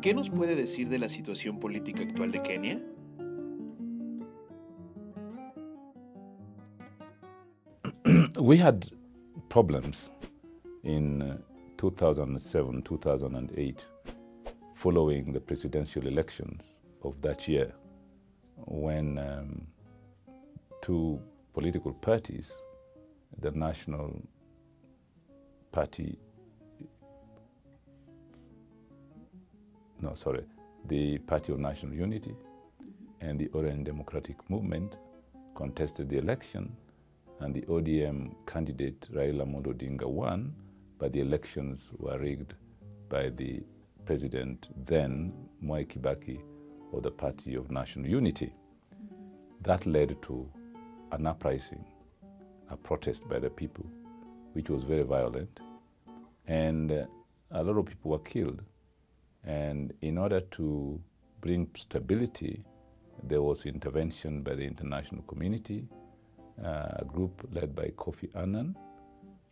¿Qué nos puede decir de la situación política actual de Kenia? We had problems in 2007, 2008, following the presidential elections of that year, when two political parties, the National Party, the Party of National Unity and the Orange Democratic Movement contested the election, and the ODM candidate Raila Amolo Odinga won, but the elections were rigged by the president then, Mwai Kibaki, of the Party of National Unity. That led to an uprising, a protest by the people, which was very violent, and a lot of people were killed. And in order to bring stability, there was intervention by the international community. A group led by Kofi Annan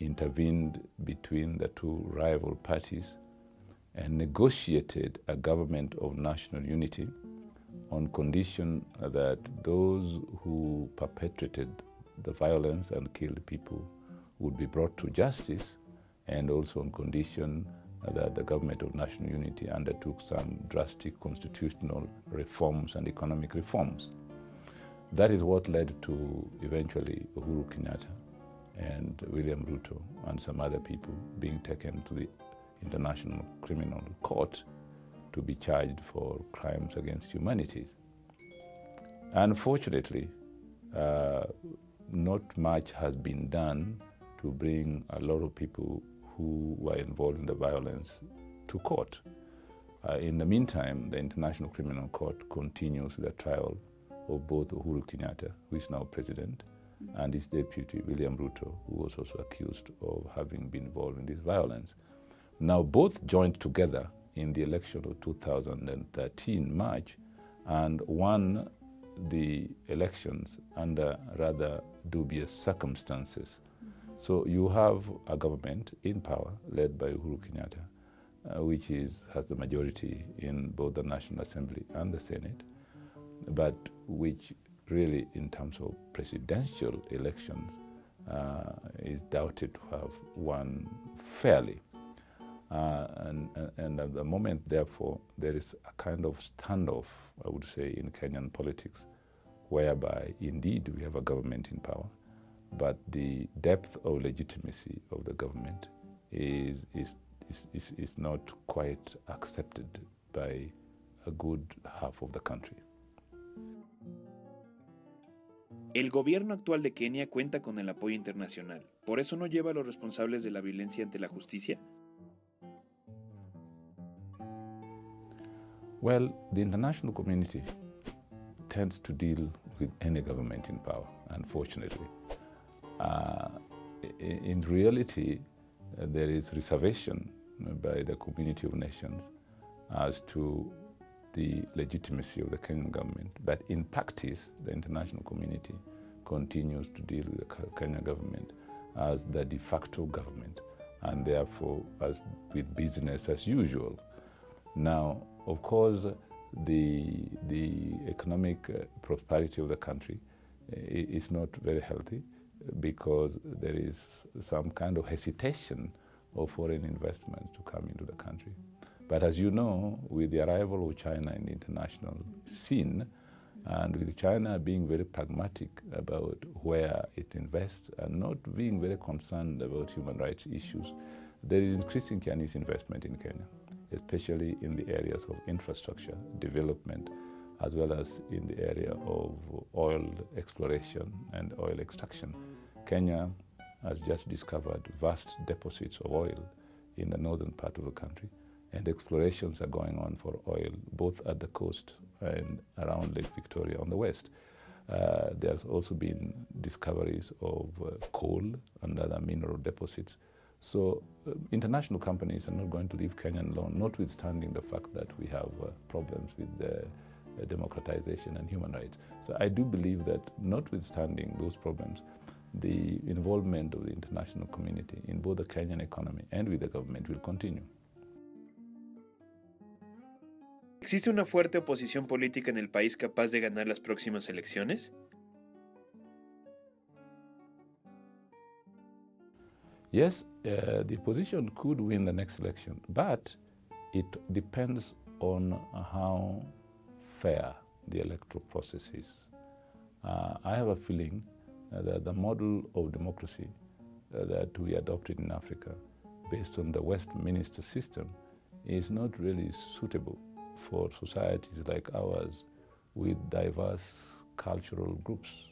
intervened between the two rival parties and negotiated a government of national unity on condition that those who perpetrated the violence and killed people would be brought to justice, and also on condition that the government of national unity undertook some drastic constitutional reforms and economic reforms. That is what led to eventually Uhuru Kenyatta and William Ruto and some other people being taken to the International Criminal Court to be charged for crimes against humanity. Unfortunately, not much has been done to bring a lot of people who were involved in the violence to court. In the meantime, the International Criminal Court continues the trial of both Uhuru Kenyatta, who is now president, and his deputy, William Ruto, who was also accused of having been involved in this violence. Now, both joined together in the election of 2013 March and won the elections under rather dubious circumstances. So you have a government in power led by Uhuru Kenyatta, which has the majority in both the National Assembly and the Senate, but which really, in terms of presidential elections, is doubted to have won fairly. And at the moment, therefore, there is a kind of standoff, I would say, in Kenyan politics, whereby indeed we have a government in power, but the depth of legitimacy of the government is not quite accepted by a good half of the country. El gobierno actual de Kenia cuenta con el apoyo internacional. ¿Por eso no lleva a los responsables de la violencia ante la justicia? Well, the international community tends to deal with any government in power, unfortunately. In reality, there is reservation by the community of nations as to the legitimacy of the Kenyan government. But in practice, the international community continues to deal with the Kenyan government as the de facto government, and therefore as with business as usual. Now, of course, the economic prosperity of the country is not very healthy because there is some kind of hesitation of foreign investments to come into the country. But as you know, with the arrival of China in the international scene, and with China being very pragmatic about where it invests and not being very concerned about human rights issues, there is increasing Chinese investment in Kenya, especially in the areas of infrastructure development, as well as in the area of oil exploration and oil extraction. Kenya has just discovered vast deposits of oil in the northern part of the country, and explorations are going on for oil, both at the coast and around Lake Victoria on the west. There's also been discoveries of coal and other mineral deposits. So international companies are not going to leave Kenya alone, notwithstanding the fact that we have problems with democratization and human rights. So I do believe that notwithstanding those problems, the involvement of the international community in both the Kenyan economy and with the government will continue. ¿Existe una fuerte oposición política en el país capaz de ganar las próximas elecciones? Yes, the opposition could win the next election, but it depends on how fair the electoral process is. I have a feeling that the model of democracy that we adopted in Africa, based on the Westminster system, is not really suitable for societies like ours with diverse cultural groups.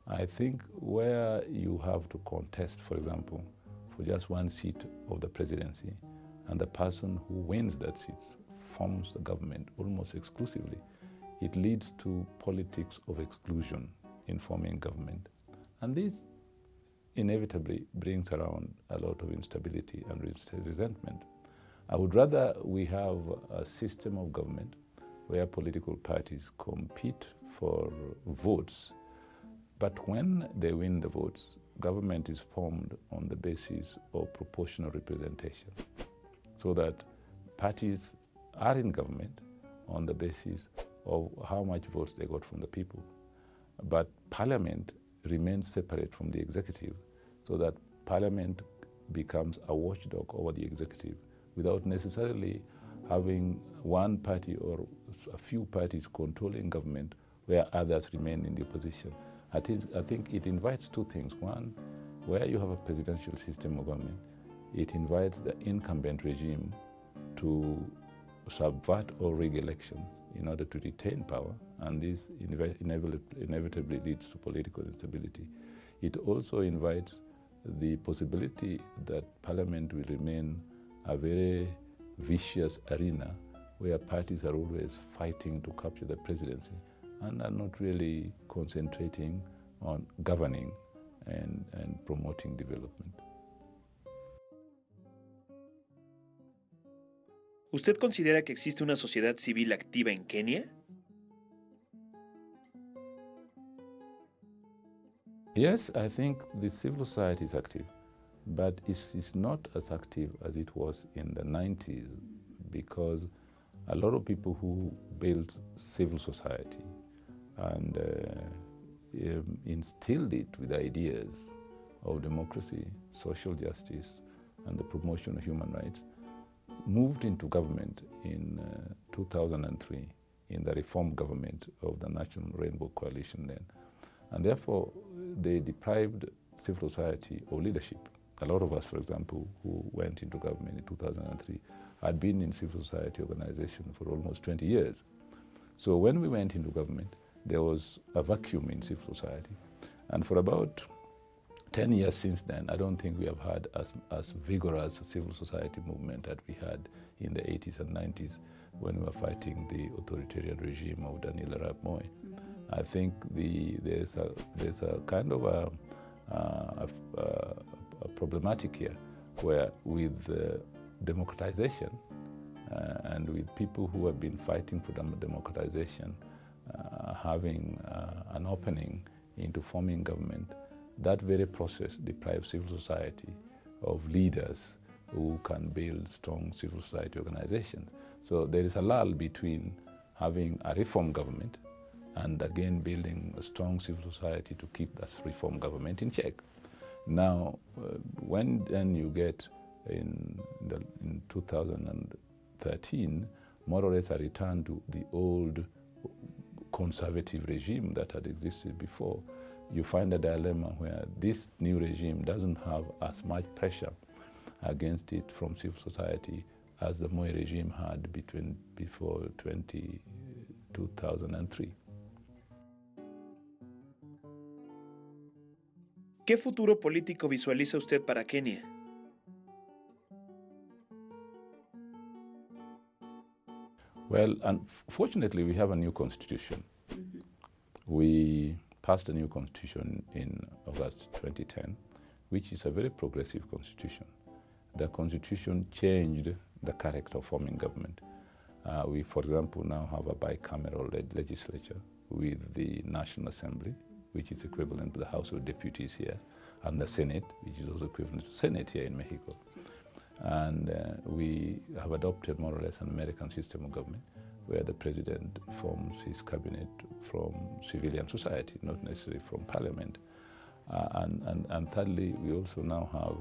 I think where you have to contest, for example, for just one seat of the presidency, and the person who wins that seat forms the government almost exclusively, it leads to politics of exclusion in forming government. And this inevitably brings around a lot of instability and resentment. I would rather we have a system of government where political parties compete for votes, but when they win the votes, government is formed on the basis of proportional representation, so that parties are in government on the basis of how much votes they got from the people. But parliament remains separate from the executive, so that parliament becomes a watchdog over the executive without necessarily having one party or a few parties controlling government where others remain in the opposition. I think it invites two things. One, where you have a presidential system of government, it invites the incumbent regime to subvert or rig elections in order to retain power, and this inevitably leads to political instability. It also invites the possibility that parliament will remain a very vicious arena where parties are always fighting to capture the presidency and are not really concentrating on governing and promoting development. ¿Usted considera que existe una sociedad civil activa en Kenia? Yes, I think the civil society is active, but it's not as active as it was in the 90s, because a lot of people who built civil society and instilled it with ideas of democracy, social justice, and the promotion of human rights moved into government in 2003 in the reform government of the National Rainbow Coalition then. And therefore, they deprived civil society of leadership. A lot of us, for example, who went into government in 2003 had been in civil society organization for almost 20 years. So when we went into government, there was a vacuum in civil society. And for about 10 years since then, I don't think we have had as vigorous a civil society movement that we had in the 80s and 90s when we were fighting the authoritarian regime of Daniel Arap Moi. I think there's a kind of a problematic here, where with democratization and with people who have been fighting for democratization having an opening into forming government, that very process deprives civil society of leaders who can build strong civil society organizations. So there is a lull between having a reform government and again building a strong civil society to keep that reform government in check. Now, when then you get in 2013, more or less a return to the old conservative regime that had existed before, you find a dilemma where this new regime doesn't have as much pressure against it from civil society as the Moi regime had before 2003. ¿Qué futuro político visualiza usted para Kenia? Well, unfortunately, we have a new constitution. We passed a new constitution in August 2010, which is a very progressive constitution. The constitution changed the character of forming government. We, for example, now have a bicameral legislature with the National Assembly, which is equivalent to the House of Deputies here, and the Senate, which is also equivalent to Senate here in Mexico. And we have adopted more or less an American system of government, where the president forms his cabinet from civilian society, not necessarily from parliament. And thirdly, we also now have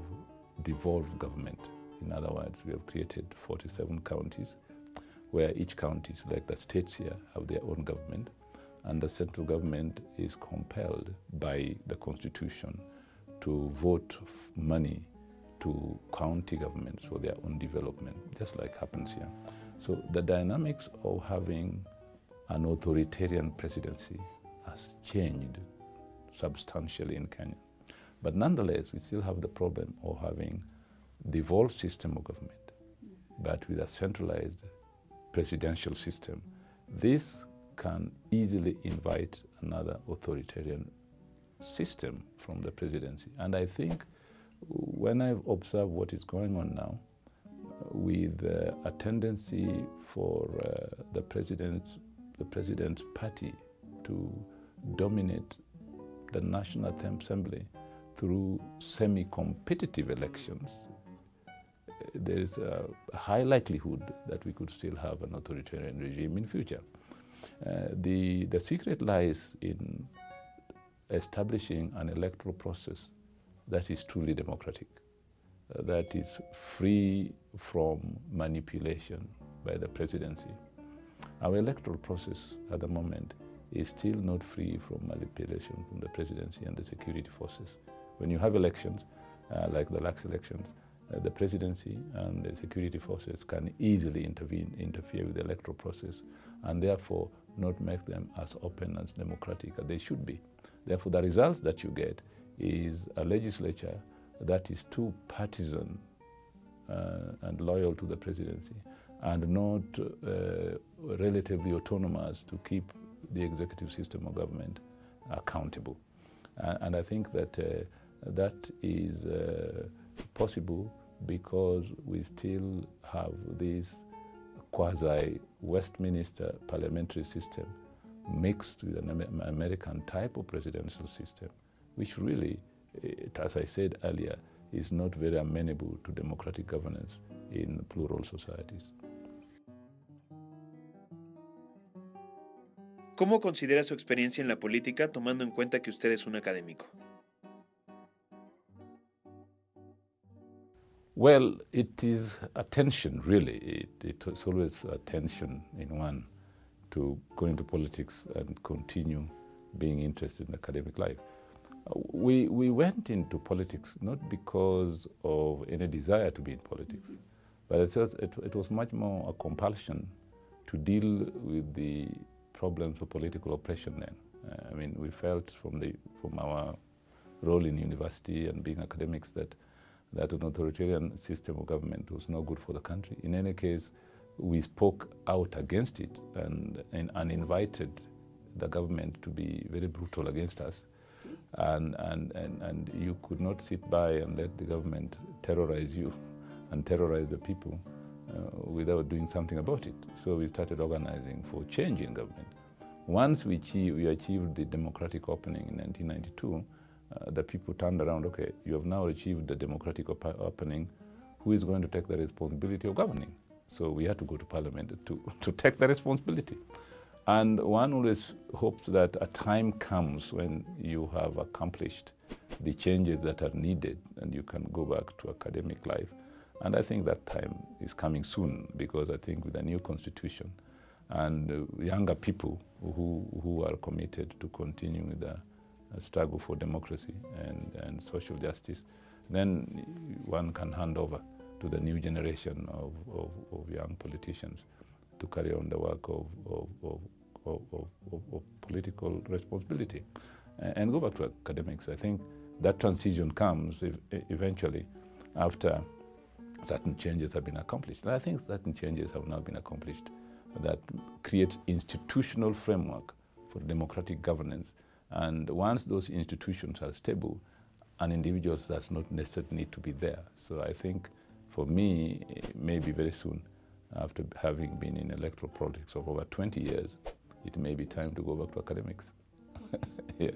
devolved government. In other words, we have created 47 counties, where each county, like the states here, have their own government, and the central government is compelled by the constitution to vote money to county governments for their own development, just like happens here. So the dynamics of having an authoritarian presidency has changed substantially in Kenya. But nonetheless, we still have the problem of having devolved system of government, but with a centralized presidential system. This can easily invite another authoritarian system from the presidency. And I think when I've observed what is going on now, with a tendency for the president's party to dominate the National Assembly through semi-competitive elections, there is a high likelihood that we could still have an authoritarian regime in future. The secret lies in establishing an electoral process that is truly democratic, that is free from manipulation by the presidency. Our electoral process at the moment is still not free from manipulation from the presidency and the security forces. When you have elections, like the last elections, the presidency and the security forces can easily interfere with the electoral process, and therefore not make them as open as democratic as they should be. Therefore, the results that you get is a legislature that is too partisan and loyal to the presidency, and not relatively autonomous to keep the executive system of government accountable. And I think that that is possible because we still have this quasi-Westminster parliamentary system mixed with an American type of presidential system, which really, as I said earlier, is not very amenable to democratic governance in plural societies. ¿Cómo considera su experiencia en la política tomando en cuenta que usted es un académico? Well, it is a tension, really. It's always a tension in one to go into politics and continue being interested in academic life. We went into politics not because of any desire to be in politics, but it was much more a compulsion to deal with the problems of political oppression then. I mean, we felt from our role in university and being academics that an authoritarian system of government was no good for the country. In any case, we spoke out against it and invited the government to be very brutal against us. And you could not sit by and let the government terrorize you and terrorize the people without doing something about it. So we started organizing for change in government. Once we achieved the democratic opening in 1992, the people turned around, okay, you have now achieved the democratic opening, who is going to take the responsibility of governing? So we had to go to parliament to take the responsibility. And one always hopes that a time comes when you have accomplished the changes that are needed and you can go back to academic life. And I think that time is coming soon, because I think with a new constitution and younger people who are committed to continue with the struggle for democracy and social justice, then one can hand over to the new generation of young politicians to carry on the work of political responsibility and go back to academics. I think that transition comes eventually after certain changes have been accomplished. And I think certain changes have now been accomplished that creates institutional framework for democratic governance. And once those institutions are stable, an individual does not necessarily need to be there. So I think for me, maybe very soon, after having been in electoral politics for over 20 years, it may be time to go back to academics. Yeah.